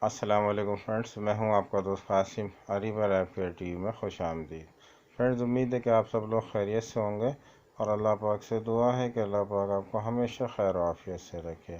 अस्सलाम वालेकुम फ्रेंड्स, मैं हूं आपका दोस्त कासिम अरीबर ऐप केयर टीवी में खुश आमदीद। फ्रेंड्स, उम्मीद है कि आप सब लोग खैरियत से होंगे और अल्लाह पाक से दुआ है कि अल्लाह पाक आपको हमेशा खैर आफियत से रखे।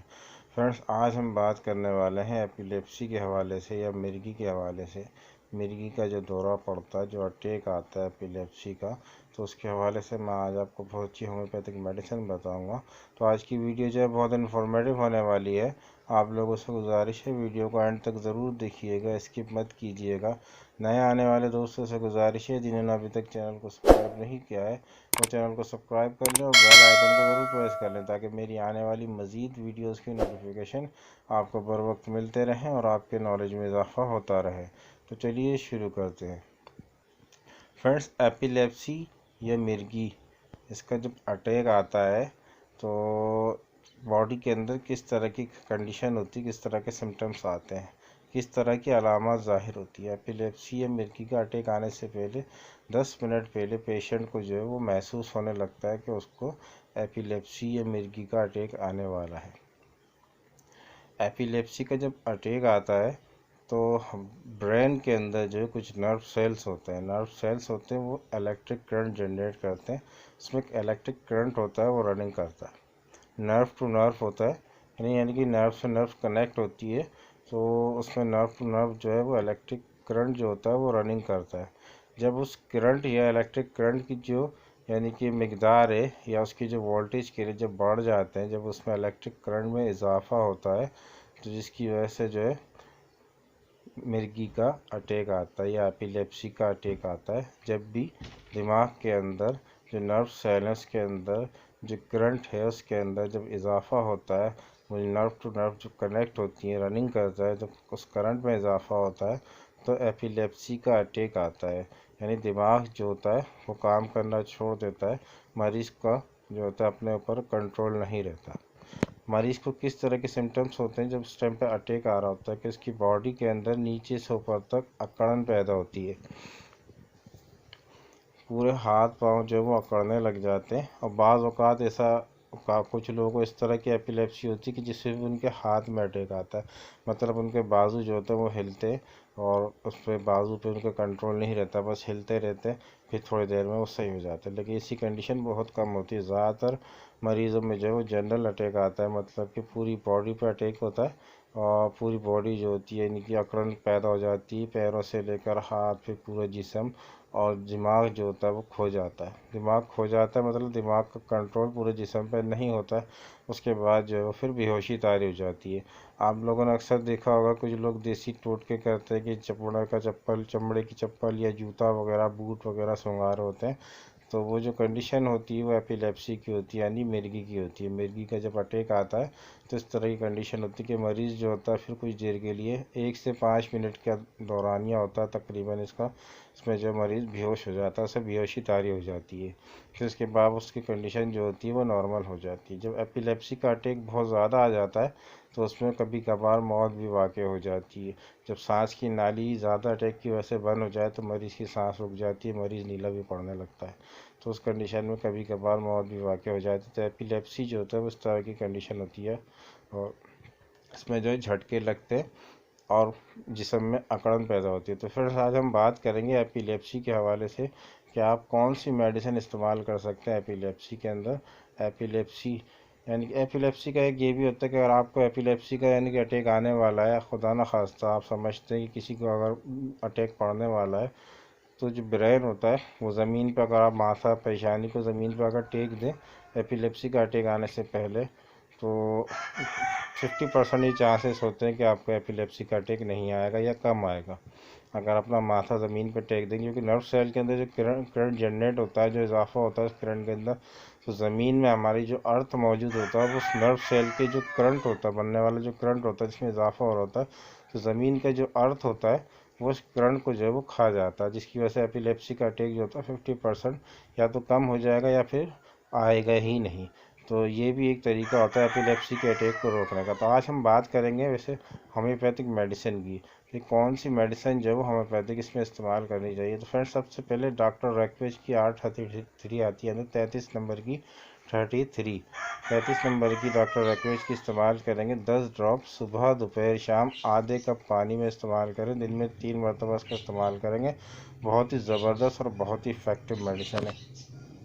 फ्रेंड्स, आज हम बात करने वाले हैं एपिलेप्सी के हवाले से या मिर्गी के हवाले से। मिर्गी का जो दौरा पड़ता है, जो अटैक आता है एपिलेप्सी का, तो उसके हवाले से मैं आज आपको बहुत अच्छी होम्योपैथिक मेडिसिन बताऊंगा। तो आज की वीडियो जो है बहुत इन्फॉर्मेटिव होने वाली है। आप लोगों से गुजारिश है वीडियो को एंड तक ज़रूर देखिएगा, स्किप मत कीजिएगा। नए आने वाले दोस्तों से गुजारिश है जिन्होंने अभी तक चैनल को सब्सक्राइब नहीं किया है वो चैनल को सब्सक्राइब कर लें और बेल आइकन को ज़रूर प्रेस कर लें ताकि मेरी आने वाली मज़ीद वीडियोस की नोटिफिकेशन आपको बर वक्त मिलते रहें और आपके नॉलेज में इजाफ़ा होता रहे। तो चलिए शुरू करते हैं। फ्रेंड्स, एपिलेप्सी या मिर्गी, इसका जब अटैक आता है तो बॉडी के अंदर किस तरह की कंडीशन होती है, किस तरह के सिम्टम्स आते हैं, किस तरह की अलामत ज़ाहिर होती है। एपिलेप्सी या मिर्गी का अटैक आने से पहले 10 मिनट पहले पेशेंट को जो है वो महसूस होने लगता है कि उसको एपिलेप्सी या मिर्गी का अटैक आने वाला है। एपिलेप्सी का जब अटैक आता है तो ब्रेन के अंदर जो है कुछ नर्व सेल्स होते हैं, वो इलेक्ट्रिक करंट जनरेट करते हैं। उसमें एक इलेक्ट्रिक करंट होता है, वो रनिंग करता है, नर्व टू नर्व होता है, यानी कि नर्व से नर्व कनेक्ट होती है। तो उसमें नर्व टू नर्व जो है वो इलेक्ट्रिक करंट जो होता है वो रनिंग करता है। जब उस करंट या इलेक्ट्रिक करंट की जो यानी कि मिकदार है या उसकी जो वोल्टेज के लिए जब बढ़ जाते हैं, जब उसमें इलेक्ट्रिक करंट में इजाफा होता है, तो जिसकी वजह से जो है मिर्गी का अटैक आता है या एपिलेप्सी का अटैक आता है। जब भी दिमाग के अंदर जो नर्व सेल है उसके अंदर जो करंट है उसके अंदर जब इजाफा होता है, वो नर्व टू नर्व जो कनेक्ट होती है रनिंग करता है, जब उस करंट में इजाफा होता है तो एपिलेप्सी का अटैक आता है। यानी दिमाग जो होता है वो काम करना छोड़ देता है, मरीज़ का जो होता है अपने ऊपर कंट्रोल नहीं रहता। मरीज़ को किस तरह के सिम्टम्स होते हैं जब उस टाइम पे अटैक आ रहा होता है कि उसकी बॉडी के अंदर नीचे से ऊपर तक अकड़न पैदा होती है, पूरे हाथ पांव जो है वो अकड़ने लग जाते हैं। और बाज़ औक़ात ऐसा कुछ लोगों को इस तरह की एपिलेप्सी होती है कि जिससे भी उनके हाथ में अटैक आता है, मतलब उनके बाजू जो होते हैं वो हिलते और उस पर बाजू पे उनका कंट्रोल नहीं रहता, बस हिलते रहते, फिर थोड़ी देर में वो सही हो जाते हैं। लेकिन ऐसी कंडीशन बहुत कम होती है। ज़्यादातर मरीज़ों में जो है वो जनरल अटैक आता है, मतलब कि पूरी बॉडी पे अटैक होता है और पूरी बॉडी जो होती है यानी कि अकड़न पैदा हो जाती है, पैरों से लेकर हाथ फिर पूरा जिस्म। और दिमाग जो होता है वो खो जाता है। दिमाग खो जाता है मतलब दिमाग का कंट्रोल पूरे जिस्म पर नहीं होता है। उसके बाद जो है वो फिर बेहोशी तारी हो जाती है। आप लोगों ने अक्सर देखा होगा कुछ लोग देसी टोटके करते हैं कि चमड़े की चप्पल या जूता वगैरह बूट वगैरह सुंघा रहे होते हैं। तो वो जो कंडीशन होती है वो एपिलेप्सी की होती है, यानी मिर्गी की होती है। मिर्गी का जब अटैक आता है तो इस तरह की कंडीशन होती है कि मरीज़ जो होता है फिर कुछ देर के लिए 1 से 5 मिनट का दौरानिया होता है तकरीबन इसका, इसमें जो मरीज़ बेहोश हो जाता है, उसे बेहोशी तारी हो जाती है। फिर उसके बाद उसकी कंडीशन जो होती है वो नॉर्मल हो जाती है। जब एपिलेप्सी का अटैक बहुत ज़्यादा आ जाता है तो उसमें कभी कभार मौत भी वाक़ई हो जाती है। जब सांस की नाली ज़्यादा अटैक की वजह से बंद हो जाए तो मरीज़ की सांस रुक जाती है, मरीज़ नीला भी पड़ने लगता है। तो उस कंडीशन में कभी कभार मौत भी वाक़ई हो जाती है। तो एपिलेप्सी जो होता है उस तरह की कंडीशन होती है और इसमें जो है झटके लगते हैं और जिस्म में अकड़न पैदा होती है। तो फिर आज हम बात करेंगे एपिलेप्सी के हवाले से कि आप कौन सी मेडिसिन इस्तेमाल कर सकते हैं एपिलेप्सी के अंदर। एपिलेप्सी यानी कि एपिलेप्सी का एक ये भी होता है कि अगर आपको एपिलेप्सी का यानी कि अटैक आने वाला है, खुदा न खास्ता आप समझते हैं कि किसी को अगर अटैक पड़ने वाला है, तो जो ब्रेन होता है वो ज़मीन पर, अगर आप माथा पेशानी को ज़मीन पर अगर टेक दें एपिलेप्सी का अटैक आने से पहले, तो 50% ही चांसेस होते हैं कि आपको एपिलेप्सी का अटैक नहीं आएगा या कम आएगा अगर अपना माथा ज़मीन पर टेक देंगे। क्योंकि नर्व सेल के अंदर जो करंट जनरेट होता है, जो इजाफा होता है उस करंट के अंदर, तो ज़मीन में हमारी जो अर्थ मौजूद होता है वो उस नर्व सेल के जो करंट होता है, बनने वाला जो करंट होता है जिसमें इजाफा हो रहा होता है, तो ज़मीन का जो अर्थ होता है वो उस करंट को जो है वो खा जाता है, जिसकी वजह से एपिलेप्सी का अटैक जो होता है 50% या तो कम हो जाएगा या फिर आएगा ही नहीं। तो ये भी एक तरीका होता है एपिलेप्सी के अटैक को रोकने का। तो आज हम बात करेंगे वैसे होम्योपैथिक मेडिसिन की कि कौन सी मेडिसिन जो है वो होम्योपैथिक इसमें इस्तेमाल करनी चाहिए। तो फ्रेंड्स, सबसे पहले डॉक्टर रैकवेज की 833 आती है, 33 नंबर की 33 नंबर की डॉक्टर रेकमेंड की इस्तेमाल करेंगे 10 ड्रॉप सुबह दोपहर शाम आधे कप पानी में इस्तेमाल करें। दिन में 3 मरतबा इसका इस्तेमाल करेंगे। बहुत ही ज़बरदस्त और बहुत ही इफ़ेक्टिव मेडिसिन है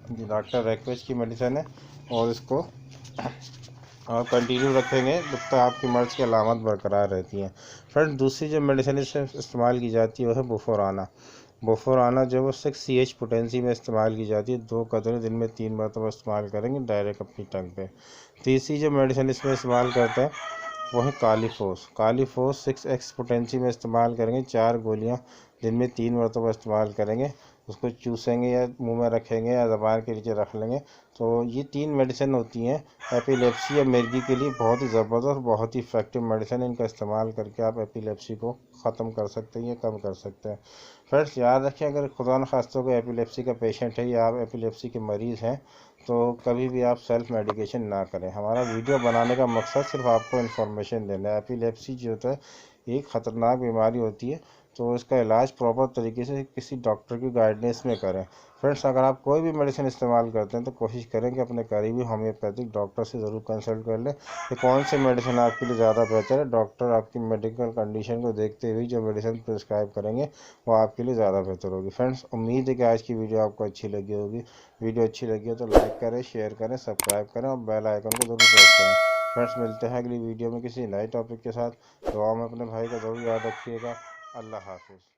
जी, डॉक्टर रेकमेंड की मेडिसिन है और इसको आप कंटिन्यू रखेंगे जब तक आपकी मर्ज की अलामत बरकरार रहती हैं। फ्रेंड्स, दूसरी जो मेडिसिन इससे इस्तेमाल की जाती है वो है बुफोराना। बुफोराना जो है वो 6 CH पोटेंसी में इस्तेमाल की जाती है। 2 कतरे दिन में 3 मरतबा इस्तेमाल करेंगे डायरेक्ट अपनी टंग पे। तीसरी जो मेडिसिन इसमें इस्तेमाल करते हैं वो है कालीफोस। कालीफोस 6X पोटेंसी में इस्तेमाल करेंगे। 4 गोलियां दिन में 3 मरतबा इस्तेमाल करेंगे। उसको चूसेंगे या मुंह में रखेंगे या ज़बान के नीचे रख लेंगे। तो ये 3 मेडिसिन होती हैं एपिलेप्सी या मिर्गी के लिए बहुत ही ज़बरदस्त, बहुत ही इफेक्टिव मेडिसिन है। इनका इस्तेमाल करके आप एपिलेप्सी को ख़त्म कर सकते हैं या कम कर सकते हैं। फ्रेंड्स, याद रखें, अगर खुदा न खास्ता कोई एपिलेप्सी का पेशेंट है या आप एपिलेप्सी के मरीज़ हैं तो कभी भी आप सेल्फ मेडिकेशन ना करें। हमारा वीडियो बनाने का मकसद सिर्फ आपको इन्फॉर्मेशन देना है। एपिलेप्सी जो होता है एक ख़तरनाक बीमारी होती है, तो इसका इलाज प्रॉपर तरीके से किसी डॉक्टर की गाइडेंस में करें। फ्रेंड्स, अगर आप कोई भी मेडिसिन इस्तेमाल करते हैं तो कोशिश करें कि अपने करीबी होम्योपैथिक डॉक्टर से ज़रूर कंसल्ट कर लें कि कौन सी मेडिसिन आपके लिए ज़्यादा बेहतर है। डॉक्टर आपकी मेडिकल कंडीशन को देखते हुए जो मेडिसिन प्रिस्क्राइब करेंगे वो आपके लिए ज़्यादा बेहतर होगी। फ्रेंड्स, उम्मीद है कि आज की वीडियो आपको अच्छी लगी होगी। वीडियो अच्छी लगी हो तो लाइक करें, शेयर करें, सब्सक्राइब करें और बेल आइकन को ज़रूर प्रेस करें। फ्रेंड्स, मिलते हैं अगली वीडियो में किसी नए टॉपिक के साथ। दुआ में अपने भाई का ज़रूर याद रखिएगा। अल्लाह हाफिज़।